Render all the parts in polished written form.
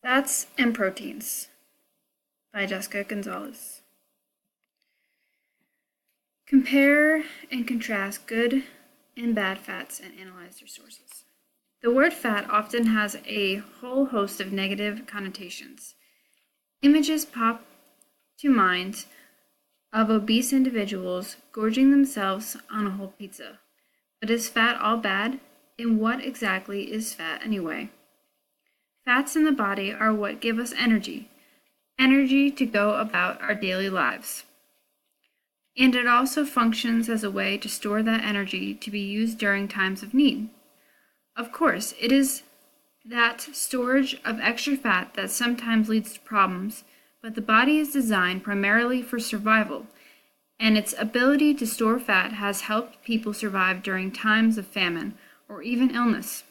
Fats and Proteins by Jessica Gonzalez. Compare and contrast good and bad fats and analyze their sources. The word fat often has a whole host of negative connotations. Images pop to mind of obese individuals gorging themselves on a whole pizza. But is fat all bad? And what exactly is fat anyway? Fats in the body are what give us energy to go about our daily lives. And it also functions as a way to store that energy to be used during times of need. Of course, it is that storage of extra fat that sometimes leads to problems, but the body is designed primarily for survival, and its ability to store fat has helped people survive during times of famine or even illness.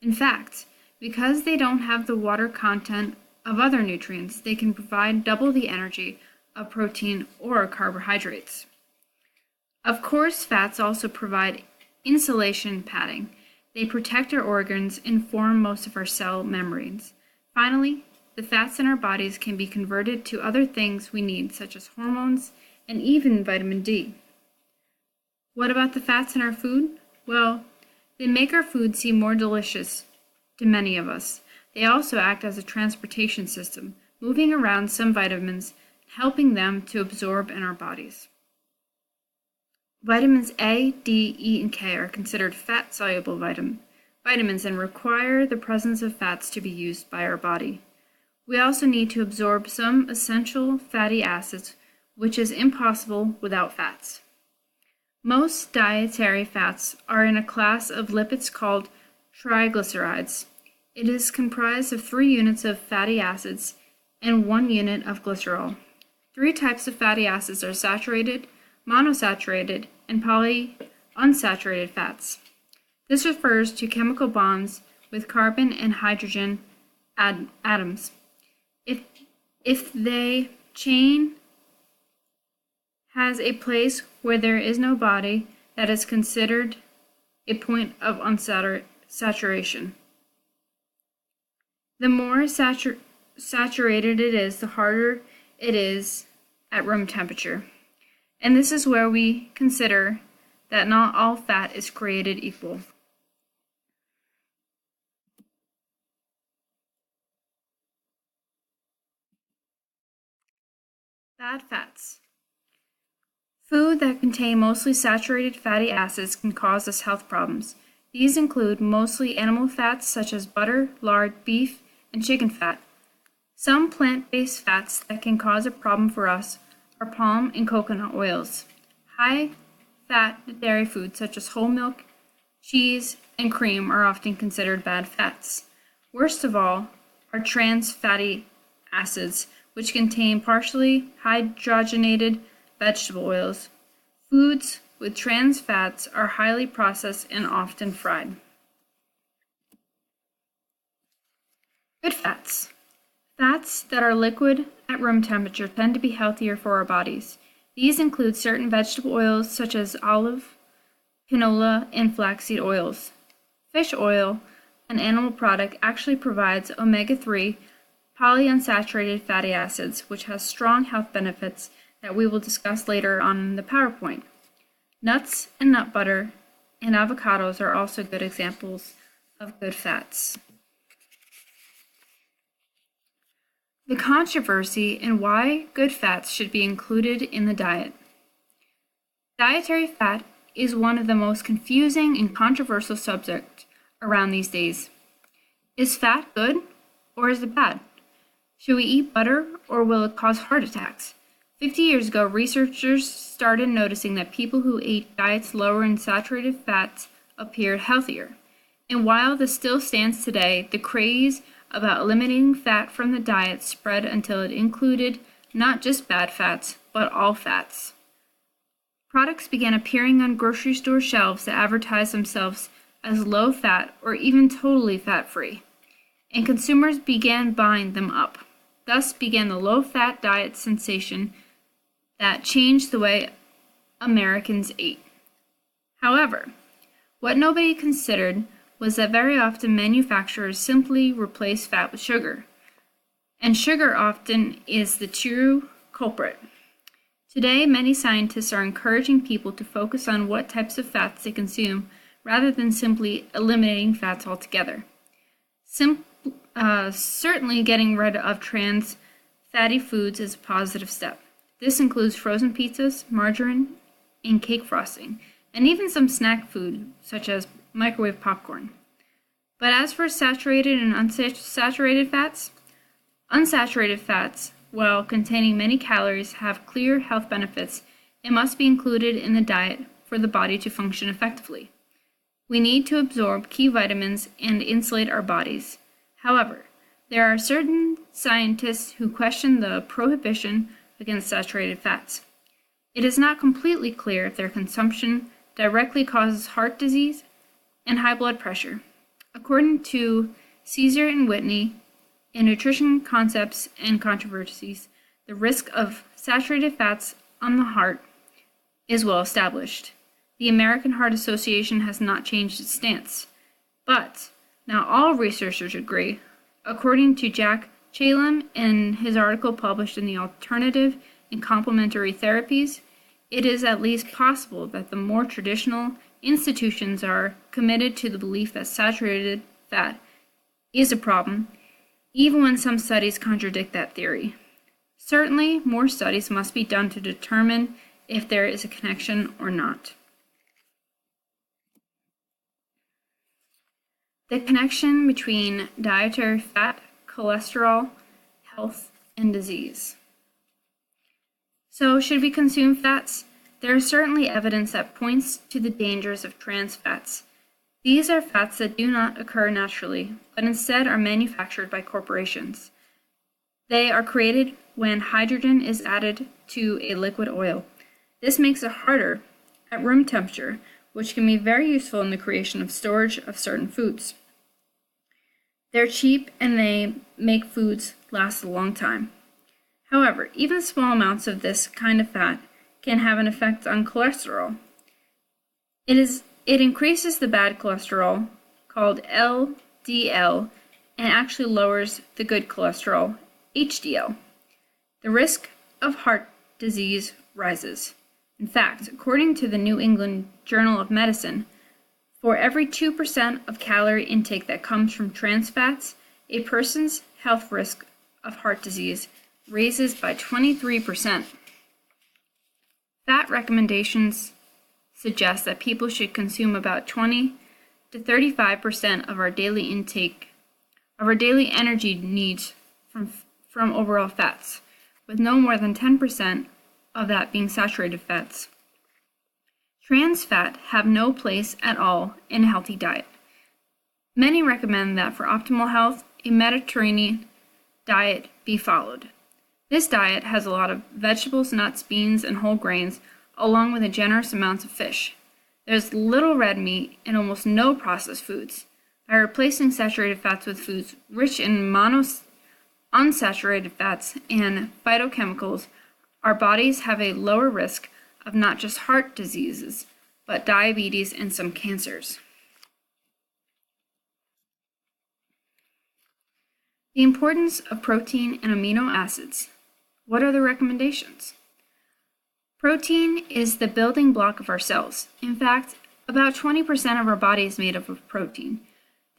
In fact, because they don't have the water content of other nutrients, they can provide double the energy of protein or carbohydrates. Of course, fats also provide insulation padding. They protect our organs and form most of our cell membranes. Finally, the fats in our bodies can be converted to other things we need, such as hormones and even vitamin D. What about the fats in our food? Well, they make our food seem more delicious to many of us. They also act as a transportation system, moving around some vitamins, helping them to absorb in our bodies. Vitamins A, D, E, and K are considered fat-soluble vitamins and require the presence of fats to be used by our body. We also need to absorb some essential fatty acids, which is impossible without fats. Most dietary fats are in a class of lipids called triglycerides. It is comprised of 3 units of fatty acids and 1 unit of glycerol. 3 types of fatty acids are saturated, monosaturated, and polyunsaturated fats. This refers to chemical bonds with carbon and hydrogen atoms. If the chain has a place where there is no body, that is considered a point of unsaturation. The more saturated it is, the harder it is at room temperature. And this is where we consider that not all fat is created equal. Bad fats. Food that contain mostly saturated fatty acids can cause us health problems. These include mostly animal fats such as butter, lard, beef, and chicken fat. Some plant-based fats that can cause a problem for us are palm and coconut oils. High-fat dairy foods such as whole milk, cheese, and cream are often considered bad fats. Worst of all are trans fatty acids, which contain partially hydrogenated vegetable oils. Foods with trans fats are highly processed and often fried. Good fats. Fats that are liquid at room temperature tend to be healthier for our bodies. These include certain vegetable oils such as olive, canola, and flaxseed oils. Fish oil, an animal product, actually provides omega-3 polyunsaturated fatty acids, which has strong health benefits that we will discuss later on in the PowerPoint. Nuts and nut butter and avocados are also good examples of good fats. The controversy in why good fats should be included in the diet. Dietary fat is one of the most confusing and controversial subjects around these days. Is fat good or is it bad? Should we eat butter or will it cause heart attacks? 50 years ago, researchers started noticing that people who ate diets lower in saturated fats appeared healthier. And while this still stands today, the craze about eliminating fat from the diet spread until it included not just bad fats, but all fats. Products began appearing on grocery store shelves that advertised themselves as low fat or even totally fat-free, and consumers began buying them up. Thus began the low-fat diet sensation that changed the way Americans ate. However, what nobody considered was that very often manufacturers simply replace fat with sugar. and sugar often is the true culprit. Today, many scientists are encouraging people to focus on what types of fats they consume rather than simply eliminating fats altogether. Certainly, getting rid of trans fatty foods is a positive step. This includes frozen pizzas, margarine, and cake frosting, and even some snack food, such as microwave popcorn. But as for saturated and unsaturated fats, while containing many calories, have clear health benefits and must be included in the diet for the body to function effectively. We need to absorb key vitamins and insulate our bodies. However, there are certain scientists who question the prohibition against saturated fats. It is not completely clear if their consumption directly causes heart disease and high blood pressure. According to Caesar and Whitney, in Nutrition Concepts and Controversies, the risk of saturated fats on the heart is well established. The American Heart Association has not changed its stance. But now all researchers agree, according to Jack Chalem in his article published in the Alternative and Complementary Therapies, it is at least possible that the more traditional institutions are committed to the belief that saturated fat is a problem, even when some studies contradict that theory. Certainly, more studies must be done to determine if there is a connection or not. The connection between dietary fat, cholesterol, health, and disease. So, should we consume fats? There is certainly evidence that points to the dangers of trans fats. These are fats that do not occur naturally, but instead are manufactured by corporations. They are created when hydrogen is added to a liquid oil. This makes it harder at room temperature, which can be very useful in the creation of storage of certain foods. They're cheap and they make foods last a long time. However, even small amounts of this kind of fat can have an effect on cholesterol. It increases the bad cholesterol, called LDL, and actually lowers the good cholesterol, HDL. The risk of heart disease rises. In fact, according to the New England Journal of Medicine, for every 2% of calorie intake that comes from trans fats, a person's health risk of heart disease raises by 23%. Fat recommendations suggest that people should consume about 20 to 35% of our daily energy needs from overall fats, with no more than 10% of that being saturated fats. Trans fat have no place at all in a healthy diet. Many recommend that for optimal health, a Mediterranean diet be followed. This diet has a lot of vegetables, nuts, beans, and whole grains, along with a generous amount of fish. There's little red meat and almost no processed foods. By replacing saturated fats with foods rich in unsaturated fats and phytochemicals, our bodies have a lower risk of not just heart diseases, but diabetes and some cancers. The importance of protein and amino acids. What are the recommendations? Protein is the building block of our cells. In fact, about 20% of our body is made up of protein.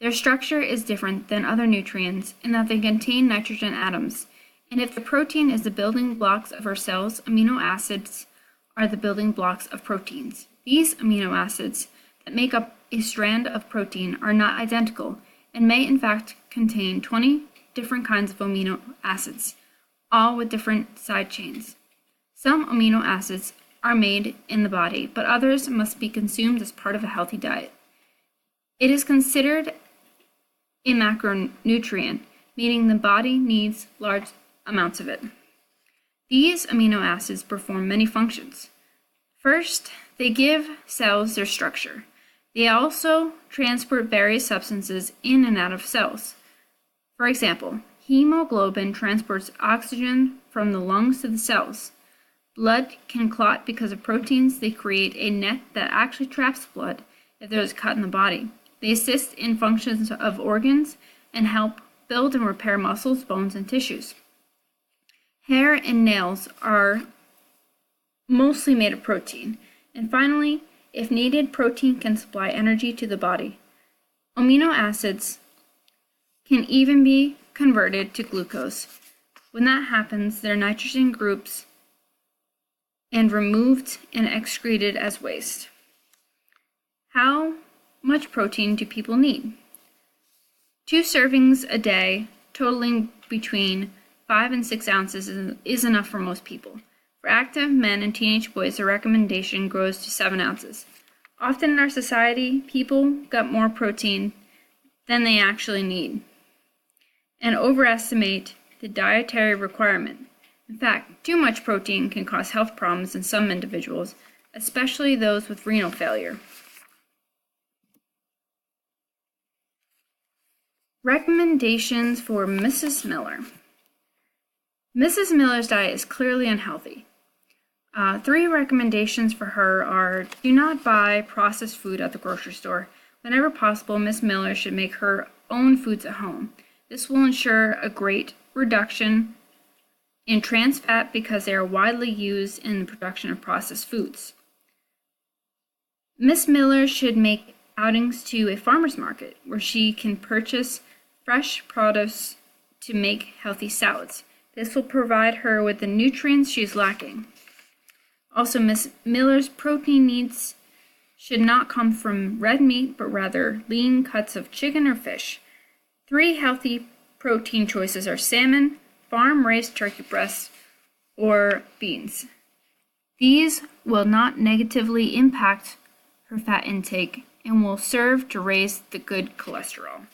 Their structure is different than other nutrients in that they contain nitrogen atoms. And if the protein is the building blocks of our cells, amino acids are the building blocks of proteins. These amino acids that make up a strand of protein are not identical and may in fact contain 20 different kinds of amino acids, all with different side chains. Some amino acids are made in the body, but others must be consumed as part of a healthy diet. It is considered a macronutrient, meaning the body needs large amounts of it. These amino acids perform many functions. First, they give cells their structure. They also transport various substances in and out of cells. For example, hemoglobin transports oxygen from the lungs to the cells. Blood can clot because of proteins. They create a net that actually traps blood if there is a cut in the body. They assist in functions of organs and help build and repair muscles, bones, and tissues. Hair and nails are mostly made of protein. And finally, if needed, protein can supply energy to the body. Amino acids can even be converted to glucose. When that happens, their nitrogen groups and removed and excreted as waste. How much protein do people need? 2 servings a day, totaling between 5 and 6 ounces, is enough for most people. For active men and teenage boys, the recommendation grows to 7 ounces. Often in our society, people get more protein than they actually need and overestimate the dietary requirement. In fact, too much protein can cause health problems in some individuals, especially those with renal failure. Recommendations for Mrs. Miller. Mrs. Miller's diet is clearly unhealthy. 3 recommendations for her are: do not buy processed food at the grocery store. Whenever possible, Miss Miller should make her own foods at home. This will ensure a great reduction in trans fat because they are widely used in the production of processed foods. Miss Miller should make outings to a farmer's market where she can purchase fresh produce to make healthy salads. This will provide her with the nutrients she is lacking. Also, Miss Miller's protein needs should not come from red meat, but rather lean cuts of chicken or fish. 3 healthy protein choices are salmon, farm-raised turkey breasts, or beans. These will not negatively impact her fat intake and will serve to raise the good cholesterol.